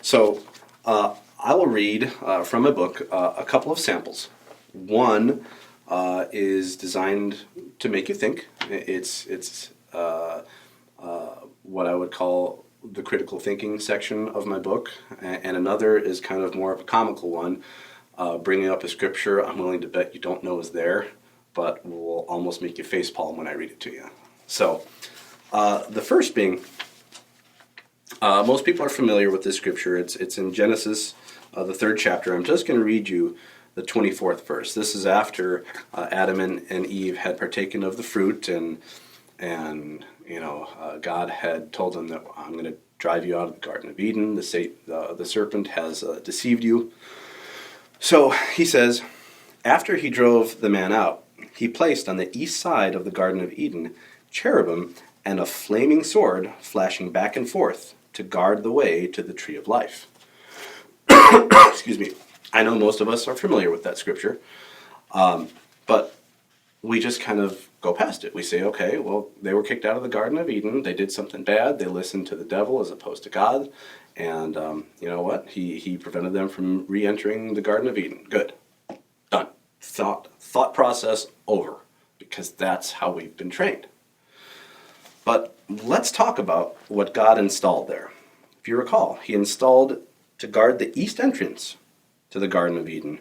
So I will read from my book a couple of samples. One is designed to make you think. It's what I would call the critical thinking section of my book, and another is kind of more of a comical one, bringing up a scripture I'm willing to bet you don't know is there, but will almost make you facepalm when I read it to you. So the first being, most people are familiar with this scripture. It's in Genesis, the 3rd chapter. I'm just going to read you the 24th verse. This is after Adam and Eve had partaken of the fruit, and God had told them that I'm going to drive you out of the Garden of Eden. The serpent has deceived you. So he says, after he drove the man out, he placed on the east side of the Garden of Eden cherubim and a flaming sword flashing back and forth to guard the way to the tree of life. Excuse me. I know most of us are familiar with that scripture, but we just kind of go past it. We say, okay, well, they were kicked out of the Garden of Eden. They did something bad. They listened to the devil as opposed to God. And you know what? He prevented them from re-entering the Garden of Eden. Good. Done. Thought process over. Because that's how we've been trained. But let's talk about what God installed there. If you recall, he installed to guard the east entrance to the Garden of Eden.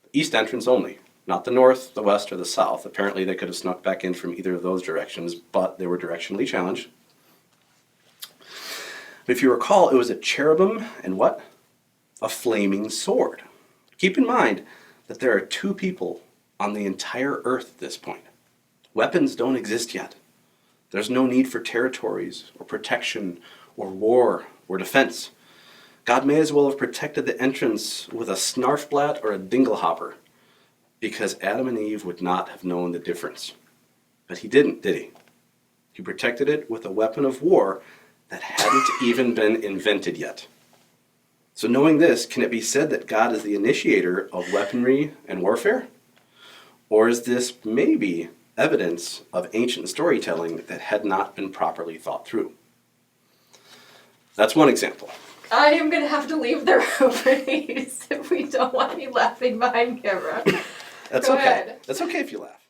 The east entrance only. Not the north, the west, or the south. Apparently they could have snuck back in from either of those directions, but they were directionally challenged. If you recall, it was a cherubim and what? A flaming sword. Keep in mind that there are 2 people on the entire earth at this point. Weapons don't exist yet. There's no need for territories or protection or war or defense. God may as well have protected the entrance with a snarfblat or a dinglehopper, because Adam and Eve would not have known the difference. But he didn't, did he? He protected it with a weapon of war that hadn't even been invented yet. So knowing this, can it be said that God is the initiator of weaponry and warfare? Or is this maybe evidence of ancient storytelling that had not been properly thought through? That's one example. I am going to have to leave the room, please, if we don't want me laughing behind camera. That's Go okay. ahead. That's okay if you laugh.